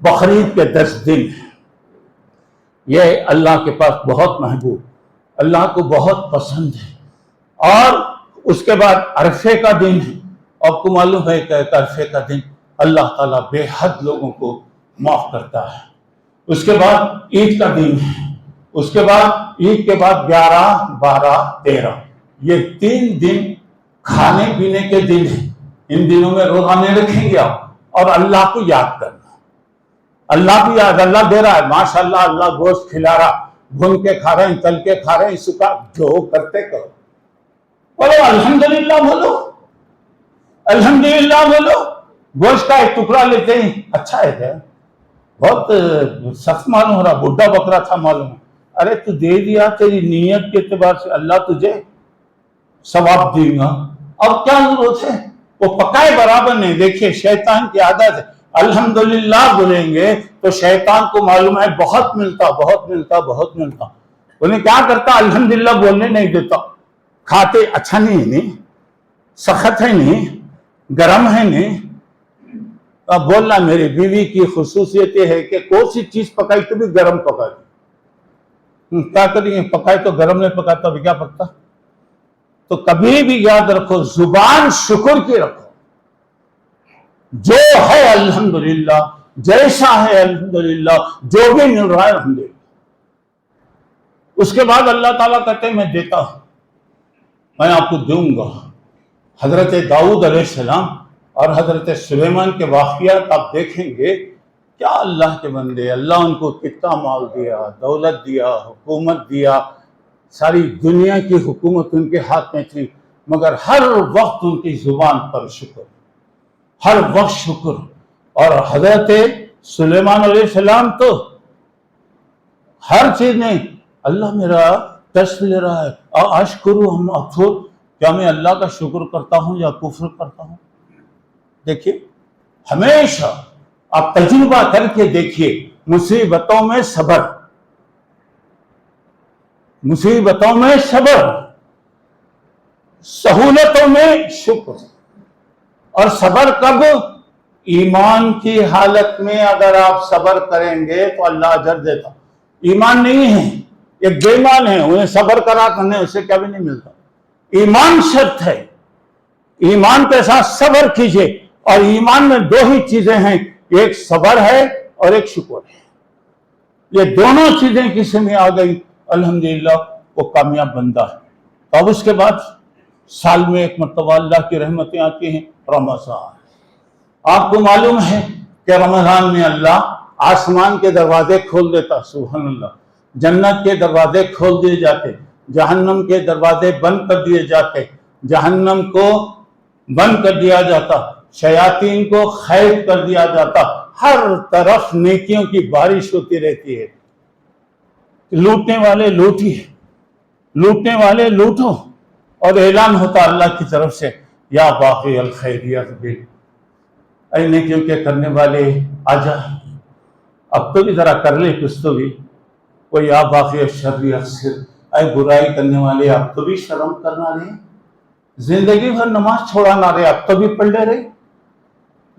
بقرعید کے 10 دن، یہ اللہ کے پاس بہت محبوب، اللہ کو بہت پسند ہے۔ اور اس کے بعد عرفے کا دن ہے، آپ کو معلوم ہے کہ عرفے کا دن اللہ تعالیٰ بے حد لوگوں کو معاف کرتا ہے۔ اس کے بعد عید کا دن ہے، اس کے بعد عید کے بعد 11، 12، 13، یہ 3 دن کھانے پینے کے دن ہیں۔ ان دنوں میں روزہ نہیں رکھیں گے آپ، اور اللہ کو یاد کرنا، اللہ کی یاد، اللہ دے رہا ہے، ماشاءاللہ اللہ گوشت کھلا رہا، بھون کے کھا رہے ہیں، تل کے کھا رہے ہیں، سکا جو کرتے کرو، بولو الحمدللہ، بولو الحمدللہ، بولو۔ گوشت کا ایک ٹکڑا لیتے ہیں، اچھا ہے کیا؟ بہت سخت معلوم ہو رہا، بڈھا بکرا تھا معلوم ہے، ارے تو دے دیا، تیری نیت کے اعتبار سے اللہ تجھے ثواب دے گا، اب کیا ضرورت ہے؟ وہ پکائے برابر نہیں۔ دیکھیے شیطان کی عادت ہے، الحمدللہ بولیں گے تو شیطان کو معلوم ہے بہت ملتا، بہت ملتا، بہت ملتا، انہیں کیا کرتا؟ الحمدللہ بولنے نہیں دیتا۔ کھاتے اچھا نہیں ہے، نہیں سخت ہے، نہیں گرم ہے، نہیں۔ اب بولنا میری بیوی کی خصوصیت یہ ہے کہ کوئی سی چیز پکائی تو بھی گرم پکائی، کیا کریں گے؟ پکائی تو گرم نہیں پکاتا، ابھی کیا پکتا؟ تو کبھی بھی یاد رکھو، زبان شکر کی رکھو، جو ہے الحمدللہ، جیسا ہے الحمدللہ، جو بھی مل رہا ہے الحمدللہ۔ اس کے بعد اللہ تعالیٰ کہتے ہیں میں دیتا ہوں، میں آپ کو دوں گا۔ حضرت داؤد علیہ السلام اور حضرت سلیمان کے واقعات آپ دیکھیں گے، کیا اللہ کے بندے، اللہ ان کو کتنا مال دیا، دولت دیا، حکومت دیا، ساری دنیا کی حکومت ان کے ہاتھ میں تھی، مگر ہر وقت ان کی زبان پر شکر، ہر وقت شکر۔ اور حضرت سلیمان علیہ السلام تو ہر چیز میں اللہ میرا ٹیسٹ لے رہا ہے، اشکر ہم اکفر، کیا میں اللہ کا شکر کرتا ہوں یا کفر کرتا ہوں؟ دیکھیے ہمیشہ آپ تجربہ کر کے دیکھیے، مصیبتوں میں صبر، مصیبتوں میں صبر، سہولتوں میں شکر۔ اور صبر کب؟ ایمان کی حالت میں اگر آپ صبر کریں گے تو اللہ اجر دیتا۔ ایمان نہیں ہے، ایک بے ایمان ہے، انہیں صبر کرا کرنے اسے کیا بھی نہیں ملتا۔ ایمان شرط ہے، ایمان کے ساتھ صبر کیجئے، اور ایمان میں 2 ہی چیزیں ہیں، ایک صبر ہے اور ایک شکر ہے۔ یہ دونوں چیزیں کسی میں آ گئی، الحمدللہ وہ کامیاب بندہ ہے۔ تو اب اس کے بعد سال میں ایک مرتبہ اللہ کی رحمتیں آتی ہیں، رمضان۔ آپ کو معلوم ہے کہ رمضان میں اللہ آسمان کے دروازے کھول دیتا، سبحان اللہ، جنت کے دروازے کھول دیے جاتے، جہنم کے دروازے بند کر دیے جاتے، جہنم کو بند کر دیا جاتا، شیاطین کو قید کر دیا جاتا، ہر طرف نیکیوں کی بارش ہوتی رہتی ہے۔ لوٹنے والے لوٹی، لوٹنے والے لوٹو، اور اعلان ہوتا اللہ کی طرف سے، یا باقی الخیریت بھی، اے نیکیوں کے کرنے والے آجا، اب تو بھی ذرا کر لے کچھ تو بھی، کوئی یا باقی الشر اکثر، اے برائی کرنے والے اب تو بھی شرم کرنا رہے، زندگی بھر نماز چھوڑا نہ رہے اب تو بھی پڑھ لے رہے،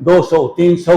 200-300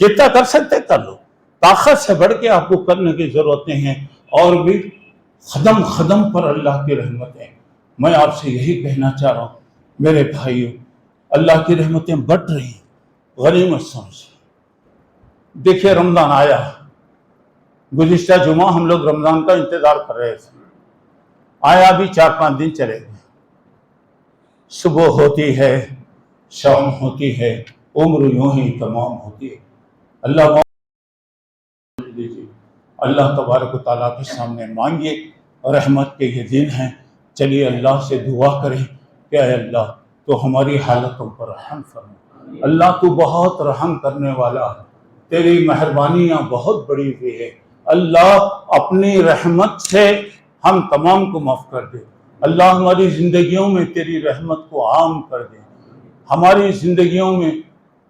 جتنا کر سکتے کر لو، طاقت سے بڑھ کے آپ کو کرنے کی ضرورتیں ہیں، اور بھی قدم قدم پر اللہ کی رحمتیں۔ میں آپ سے یہی کہنا چاہ رہا ہوں میرے بھائیوں، اللہ کی رحمتیں بڑھ رہی ہیں، غنیمت سمجھ۔ دیکھیے رمضان آیا، گزشتہ جمعہ ہم لوگ رمضان کا انتظار کر رہے تھے، آیا بھی 4-5 دن چلے گئے، صبح ہوتی ہے شام ہوتی ہے، عمر یوں ہی تمام ہوتی ہے۔ اللہ تبارک و تعالیٰ کے سامنے مانگیے، رحمت کے یہ دن ہیں، چلیے اللہ سے دعا کریں کہ اے اللہ تو ہماری حالتوں پر رحم فرما، اللہ تو بہت رحم کرنے والا ہے، تیری مہربانیاں بہت بڑی ہوئی ہے، اللہ اپنی رحمت سے ہم تمام کو معاف کر دے، اللہ ہماری زندگیوں میں تیری رحمت کو عام کر دے، ہماری زندگیوں میں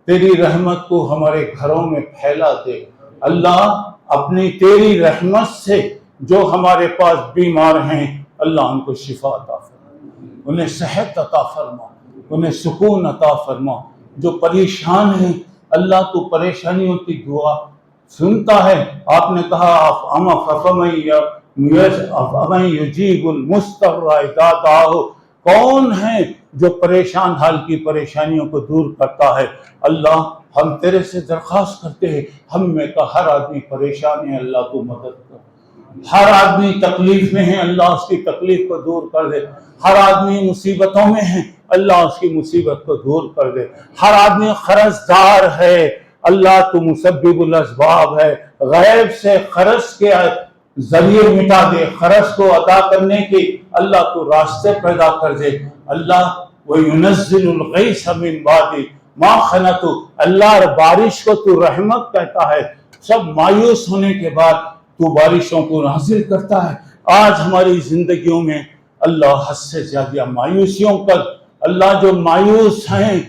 تیری رحمت کو ہمارے گھروں میں پھیلا دے، اللہ اپنی تیری رحمت سے جو ہمارے پاس بیمار ہیں اللہ ان کو شفا عطا فرما، انہیں صحت عطا فرما، انہیں سکون عطا فرما، جو پریشان ہیں اللہ تو پریشانیوں کی دعا سنتا ہے، آپ نے کہا أَفَمَن يُجِيبُ الْمُضْطَرَّ إِذَا دَعَاهُ، کون ہے جو پریشان حال کی پریشانیوں کو دور کرتا ہے؟ اللہ ہم تیرے سے درخواست کرتے ہیں، ہم میں کا ہر آدمی پریشان ہے اللہ تو مدد کر، ہر آدمی تکلیف میں ہے اللہ اس کی تکلیف کو دور کر دے، ہر آدمی مصیبتوں میں ہے اللہ اس کی مصیبت کو دور کر دے، ہر آدمی قرض دار ہے اللہ تو مسبب الاسباب ہے، غیب سے قرض کے ذریعے مٹا دے، قرض کو ادا کرنے کی اللہ تو راستے پیدا کر دے، اللہ وَيُنَزِّلُ الْغَيْثَ مِن بَعْدِ مَا قَنَطُوا، اللہ بارش کو تو رحمت کہتا ہے، سب مایوس ہونے کے بعد تو بارشوں کو نازل کرتا ہے۔ آج ہماری زندگیوں میں اللہ حد سے زیادہ مایوسیوں کر، اللہ جو مایوس ہیں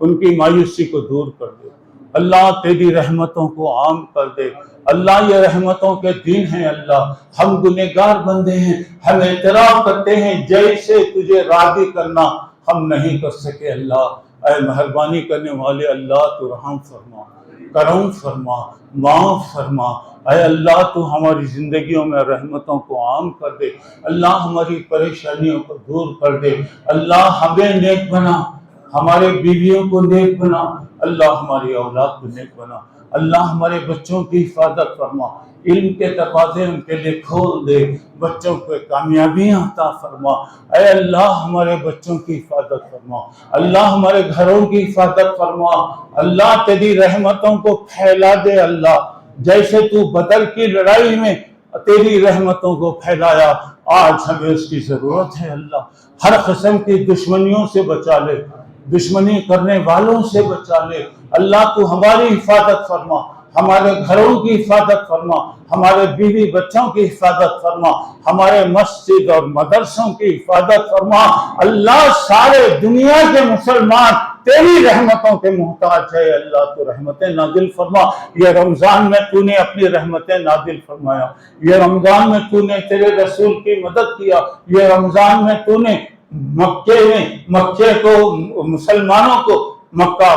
ان کی مایوسی کو دور کر دے، اللہ تیری رحمتوں کو عام کر دے، اللہ یہ رحمتوں کے دن ہیں، اللہ ہم گنہگار بندے ہیں، ہم اعتراف کرتے ہیں جیسے تجھے راضی کرنا ہم نہیں کر سکے، اللہ اے مہربانی کرنے والے اللہ تو رحم فرما، کرم فرما، معاف فرما، اے اللہ تو ہماری زندگیوں میں رحمتوں کو عام کر دے، اللہ ہماری پریشانیوں کو دور کر دے، اللہ ہمیں نیک بنا، ہمارے بیویوں کو نیک بنا، اللہ ہماری اولاد کو نیک بنا، اللہ ہمارے بچوں کی حفاظت فرما، علم کے دروازے ان کے لیے کھول دے، بچوں کو کامیابیاں عطا فرما، اے اللہ ہمارے بچوں کی حفاظت فرما، اللہ ہمارے گھروں کی حفاظت فرما، اللہ تیری رحمتوں کو پھیلا دے، اللہ جیسے تو بدر کی لڑائی میں تیری رحمتوں کو پھیلایا، آج ہمیں اس کی ضرورت ہے، اللہ ہر قسم کی دشمنیوں سے بچا لے، دشمنی کرنے والوں سے بچا لے، اللہ تو ہماری حفاظت فرما، ہمارے گھروں کی حفاظت فرما، ہمارے بیوی بچوں کی حفاظت فرما، ہمارے مسجد اور مدرسوں کی حفاظت فرما، اللہ سارے دنیا کے مسلمان تیری رحمتوں کے محتاج ہے، اللہ تو رحمتیں نازل فرما، یہ رمضان میں تو نے اپنی رحمتیں نازل فرمایا، یہ رمضان میں تو نے تیرے رسول کی مدد کیا، یہ رمضان میں تو نے مکے کو مسلمانوں کو مکہ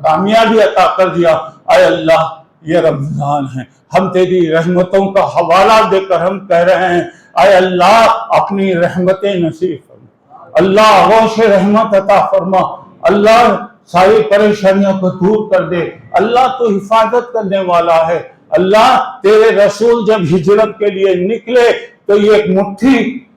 کامیابی عطا کر دیا، اے اللہ یہ رمضان ہے، ہم تیری رحمتوں کا حوالہ دے کر ہم کہہ رہے ہیں، اے اللہ اپنی رحمتیں نصیب فرما، اللہ غوث رحمت عطا فرما، اللہ ساری پریشانیوں کو دور کر دے، اللہ تو حفاظت کرنے والا ہے، اللہ تیرے رسول جب ہجرت کے لیے نکلے تو یہ ایک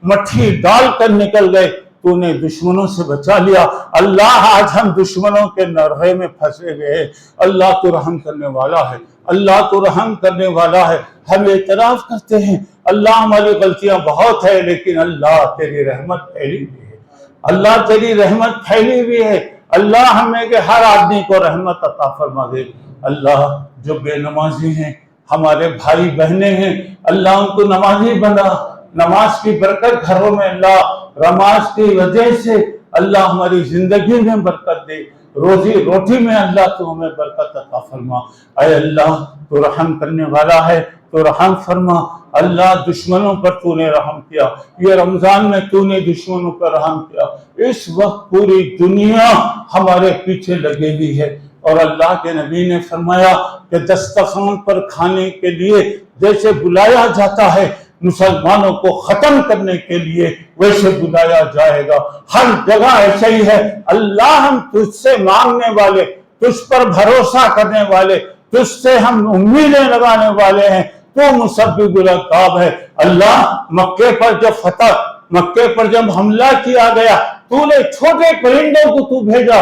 مٹھی ڈال کر نکل گئے، تو نے دشمنوں سے بچا لیا، اللہ آج ہم دشمنوں کے نرغے میں پھنسے گئے، اللہ تو رحم کرنے والا ہے، اللہ تو رحم کرنے والا ہے، ہم اعتراف کرتے ہیں اللہ ہماری غلطیاں بہت ہے، لیکن اللہ تیری رحمت پھیلی ہوئی ہے، اللہ تیری رحمت پھیلی ہوئی ہے، اللہ ہمیں کہ ہر آدمی کو رحمت عطا فرما دے، اللہ جو بے نمازی ہیں ہمارے بھائی بہنیں ہیں اللہ ان کو نمازی بنا، نماز کی برکت گھروں میں اللہ، نماز کی وجہ سے اللہ ہماری زندگی میں برکت دے، روزی روٹی میں اللہ تو ہمیں برکت عطا فرما، اے اللہ تو رحم کرنے والا ہے، تو رحم فرما، اللہ دشمنوں پر تو نے رحم کیا، یہ رمضان میں تو نے دشمنوں پر رحم کیا، اس وقت پوری دنیا ہمارے پیچھے لگے ہوئی ہے، اور اللہ کے نبی نے فرمایا کہ دسترخوان پر کھانے کے لیے جیسے بلایا جاتا ہے مسلمانوں کو ختم کرنے کے لیے ویسے بلایا جائے گا. ہر جگہ ایسے ہی ہے. اللہ ہم تجھ سے مانگنے والے، تجھ پر بھروسہ کرنے والے، تجھ سے ہم امیدیں لگانے والے ہیں، تو مسبب الاسباب ہے. اللہ مکے پر جب مکے پر جب حملہ کیا گیا تو نے چھوٹے پرندوں کو تو بھیجا،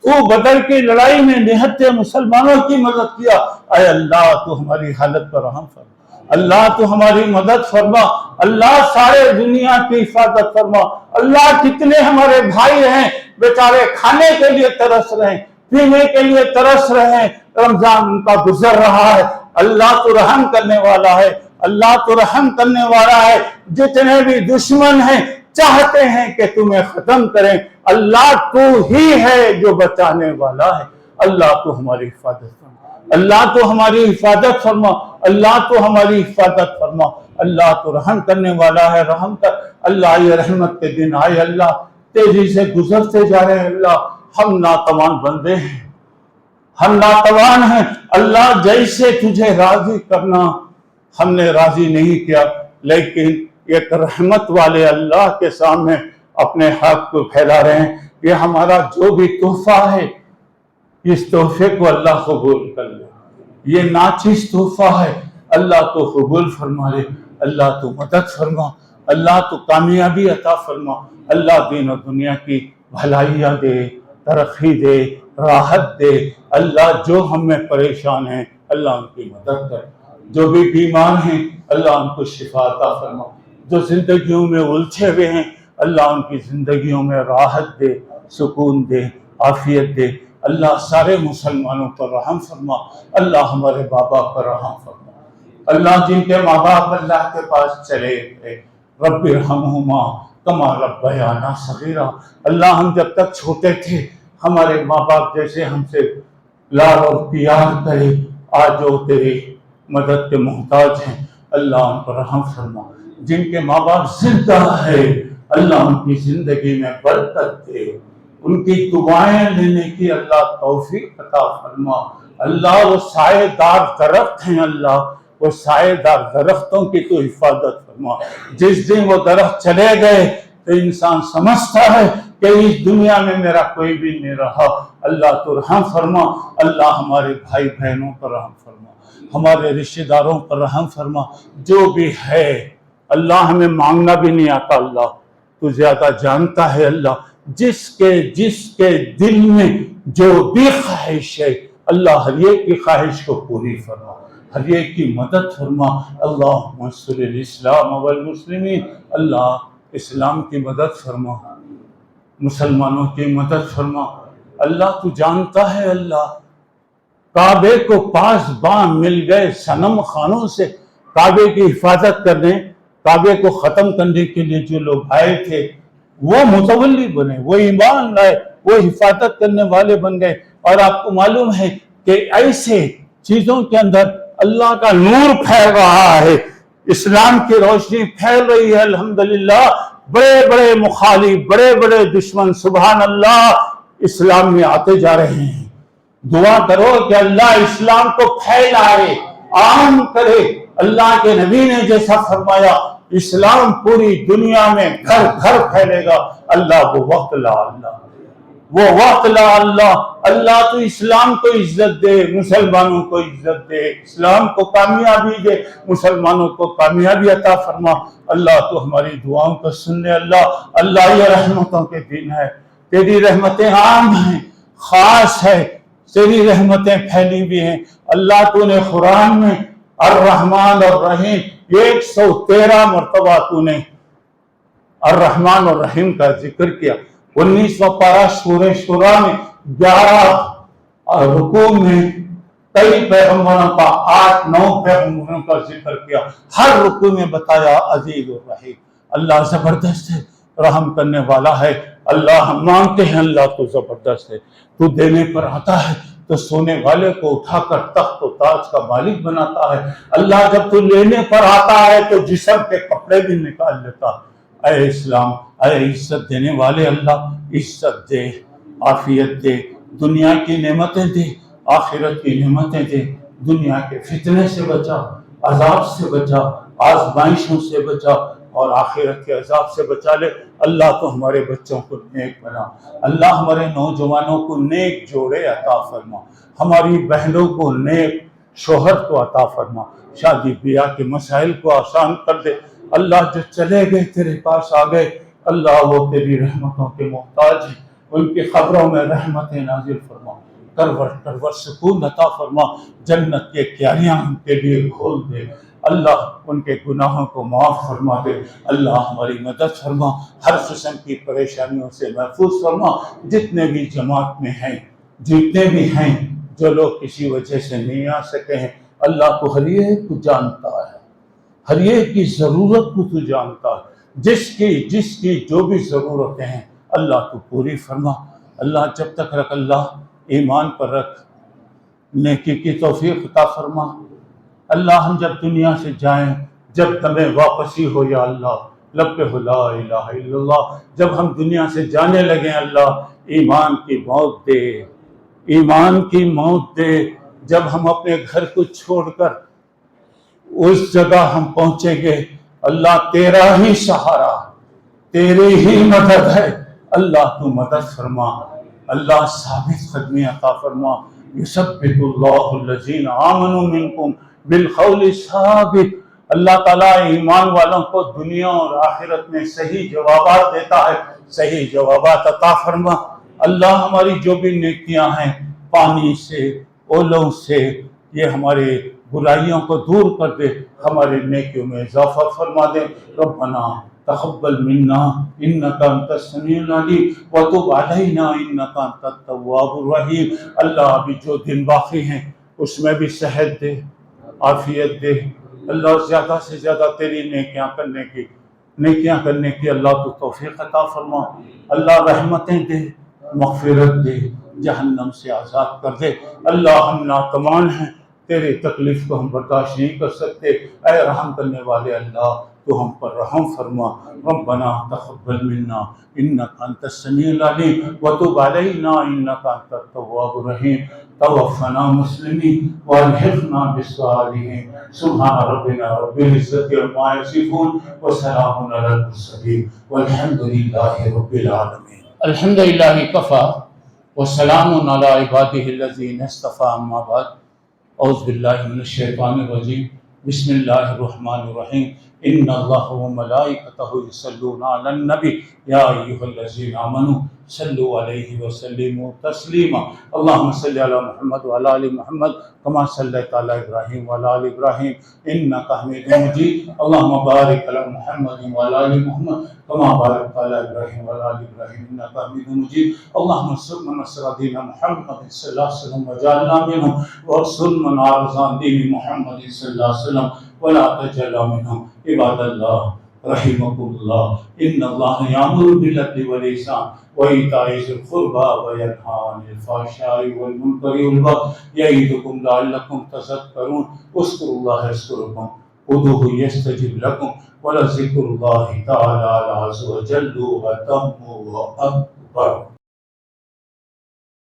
تو بدر کی لڑائی میں نہتے مسلمانوں کی مدد کیا. اے اللہ تو ہماری حالت پر رحم فرما، اللہ تو ہماری مدد فرما، اللہ سارے دنیا کی حفاظت فرما. اللہ کتنے ہمارے بھائی ہیں بیچارے کھانے کے لیے ترس رہے ہیں، پینے کے لیے ترس رہے ہیں، رمضان ان کا گزر رہا ہے. اللہ تو رحم کرنے والا ہے، اللہ تو رحم کرنے والا ہے. جتنے بھی دشمن ہیں چاہتے ہیں کہ تمہیں ختم کریں، اللہ تو ہی ہے جو بچانے والا ہے. اللہ تو ہماری حفاظت فرما، اللہ تو ہماری حفاظت فرما، اللہ تو ہماری حفاظت فرما. اللہ تو رحم کرنے والا ہے، رحم کر. اللہ یہ رحمت کے دن آئے اللہ تیزی سے گزرتے جا رہے ہیں. اللہ ہم ناتوان بندے ہیں، ہم ناتوان ہیں. اللہ جیسے تجھے راضی کرنا ہم نے راضی نہیں کیا، لیکن ایک رحمت والے اللہ کے سامنے اپنے حق کو پھیلا رہے ہیں. یہ ہمارا جو بھی تحفہ ہے اس تحفے کو اللہ قبول کر لے. یہ ناچیز تحفہ ہے، اللہ تو قبول فرما لے. اللہ تو مدد فرما، اللہ تو کامیابی عطا فرما. اللہ دین و دنیا کی بھلائیاں دے، ترقی دے، راحت دے. اللہ جو ہم میں پریشان ہیں اللہ ان کی مدد کر. جو بھی بیمار ہیں اللہ ان کو شفا عطا فرما. جو زندگیوں میں الجھے ہوئے ہیں اللہ ان کی زندگیوں میں راحت دے، سکون دے، عافیت دے. اللہ سارے مسلمانوں پر رحم فرما. اللہ ہمارے ماں باپ پر رحم فرما. اللہ جن کے ماں باپ اللہ کے پاس چلے گئے رب ارحمہما کما ربیانا صغیرا. اللہ ہم جب تک چھوٹے تھے ہمارے ماں باپ جیسے ہم سے لاڈ اور پیار کرے، آج وہ تیری مدد کے محتاج ہیں. اللہ ان پر رحم فرما. جن کے ماں باپ زندہ ہے اللہ ان کی زندگی میں برکت دے، ان کی دعائیں لینے کی اللہ توفیق عطا فرما. اللہ وہ سائے دار درخت ہیں، اللہ وہ سائے دار درختوں کی تو حفاظت فرما. جس دن وہ درخت چلے گئے تو انسان سمجھتا ہے کہ اس دنیا میں میرا کوئی بھی نہیں رہا. اللہ تو رحم فرما. اللہ ہمارے بھائی بہنوں پر رحم فرما، ہمارے رشتہ داروں پر رحم فرما. جو بھی ہے اللہ ہمیں مانگنا بھی نہیں آتا، اللہ تو زیادہ جانتا ہے. اللہ جس کے دل میں جو بھی خواہش ہے اللہ ہر ایک کی خواہش کو پوری فرما، ہر ایک کی مدد فرما. اللہم انصر الاسلام والمسلمین. اللہ اسلام کی مدد فرما، مسلمانوں کی مدد فرما. اللہ تو جانتا ہے اللہ کعبے کو پاس باں مل گئے صنم خانوں سے. کعبے کی حفاظت کرنے، کعبے کو ختم کرنے کے لیے جو لوگ آئے تھے وہ متولی بنے، وہ ایمان لائے، وہ حفاظت کرنے والے بن گئے. اور آپ کو معلوم ہے کہ ایسے چیزوں کے اندر اللہ کا نور پھیل رہا ہے، اسلام کی روشنی پھیل رہی ہے. الحمدللہ بڑے بڑے مخالف، بڑے بڑے دشمن سبحان اللہ اسلام میں آتے جا رہے ہیں. دعا کرو کہ اللہ اسلام کو پھیلائے، عام کرے. اللہ کے نبی نے جیسا فرمایا اسلام پوری دنیا میں گھر گھر پھیلے گا. اللہ وہ وقت لا اللہ، وہ وقت لا اللہ. اللہ تو اسلام کو عزت دے، مسلمانوں کو عزت دے، اسلام کو کامیابی دے، مسلمانوں کو کامیابی عطا فرما. اللہ تو ہماری دعاؤں کو سن لے. اللہ یہ رحمتوں کے دن ہے، تیری رحمتیں عام ہیں، خاص ہے، تیری رحمتیں پھیلی بھی ہیں. اللہ تو نے قرآن میں الرحمن اور رحیم 113 مرتبہ تو نے الرحمن اور رحیم کا ذکر کیا. 19واں پارہ سورہ شورى میں 11 رکوع میں کئی پیغمبروں کا 8-9 پیغمبروں کا ذکر کیا. ہر رکوع میں بتایا عزیز اور رحیم. اللہ زبردست ہے، رحم کرنے والا ہے. اللہ ہم مانگتے ہیں اللہ تو زبردست ہے، تو دینے پر آتا ہے تو سونے والے کو اٹھا کر تخت و تاج کا مالک بناتا ہے. اللہ جب تو لینے پر آتا ہے تو جسم کے کپڑے بھی نکال لیتا. اے اسلام، اے عزت دینے والے اللہ عزت دے، عافیت دے، دنیا کی نعمتیں دے، آخرت کی نعمتیں دے، دنیا کے فتنے سے بچا، عذاب سے بچا، آزمائشوں سے بچا، اور آخرت کے عذاب سے بچا لے۔ اللہ تو ہمارے بچوں کو نیک بنا، اللہ ہمارے نوجوانوں کو نیک جوڑے عطا فرما، ہماری بہنوں کو نیک شوہر کو عطا فرما، شادی بیاہ کے مسائل کو آسان کر دے۔ اللہ جو چلے گئے تیرے پاس آ گئے، اللہ وہ تیری رحمتوں کے محتاج ہیں، ان کی قبروں میں رحمتیں نازل فرما، کرور سکون عطا فرما، جنت کے کیاریاں ان کے لیے کھول دے، اللہ ان کے گناہوں کو معاف فرما دے، اللہ ہماری مدد فرما، ہر قسم کی پریشانیوں سے محفوظ فرما۔ جتنے بھی جماعت میں ہیں، جتنے بھی ہیں، جو لوگ کسی وجہ سے نہیں آ سکے ہیں، اللہ کو ہر ایک کو جانتا ہے، ہر ایک کی ضرورت کو تو جانتا ہے، جس کی جو بھی ضرورتیں ہیں اللہ تو پوری فرما۔ اللہ جب تک رکھ، اللہ ایمان پر رکھ، نیکی کی توفیق عطا فرما۔ اللہ ہم جب دنیا سے جائیں، جب تمہیں واپسی ہو یا اللہ، لبیک لا الہ الا اللہ، جب ہم دنیا سے جانے لگیں اللہ ایمان کی موت دے، ایمان کی موت دے۔ جب ہم اپنے گھر کو چھوڑ کر اس جگہ ہم پہنچیں گے، اللہ تیرا ہی سہارا، تیری ہی مدد ہے، اللہ تو مدد فرما، اللہ ثابت قدمی عطا فرما۔ یثبت اللہ الذین آمنوا منکم بالقول الثابت، اللہ تعالیٰ ایمان والوں کو دنیا اور آخرت میں صحیح جوابات دیتا ہے، صحیح جوابات عطا فرما۔ اللہ ہماری جو بھی نیکیاں ہیں، پانی سے، اولوں سے، یہ ہمارے برائیوں کو دور کر دے، ہمارے نیکیوں میں اضافہ فرما دے۔ ربنا تقبل منا انک انت السمیع العلیم وتب علینا انک انت التواب الرحیم۔ اللہ ابھی جو دن باقی ہیں اس میں بھی صحت دے، عافیت دے، اللہ زیادہ سے زیادہ تیری نیکیاں کرنے کی اللہ تو توفیق عطا فرما۔ اللہ رحمتیں دے، مغفرت دے، جہنم سے آزاد کر دے۔ اللہ ہم ناتمان ہیں، تیری تکلیف کو ہم برداشت نہیں کر سکتے، اے رحم کرنے والے اللہ تو ہم پر رحم فرما۔ ربنا تقبل منا انک انت السمیع العلیم وتب علینا انک انت التواب الرحیم۔ توفنا مسلمین والحقنا بالصالحین۔ سبحان ربنا رب العزۃ عما یصفون وسلام علی المرسلین والحمد للہ رب العالمین۔ الحمد للہ کفا وسلام علی عبادہ الذین اصطفیٰ، اما بعد۔ اعوذ باللہ من الشیطان الرجیم، بسم اللہ الرحمن الرحیم۔ ان اللہ وملائکتہ یصلون علی النبی یا ایھا الذین آمنوا صلوا علیہ وسلموا تسلیما۔ اللہم صل علی محمد وعلی آل محمد کما صلیت علی ابراہیم وعلی آل ابراہیم انک حمید مجید۔ اللہم بارک علی محمد وعلی آل محمد کما بارکت علی ابراہیم وعلی آل ابراہیم انک حمید مجید۔ اللہم انصر من نصر دین محمد صلی اللہ علیہ وسلم وجعلنا منہم، وانصر من عارض عن دین محمد صلی اللہ علیہ وسلم ولا تجعل منهم۔ عباد اللہ رحمكم اللہ، ان اللہ یامر بالعدل والاحسان وایتاء ذی القربى وینہی عن الفحشاء والمنکر والبغی یعظکم لعلکم تذکرون۔ اذکروا اللہ یذکرکم ادعوہ یستجب لکم ولذکر اللہ تعالی عز وجل اتم واکبر۔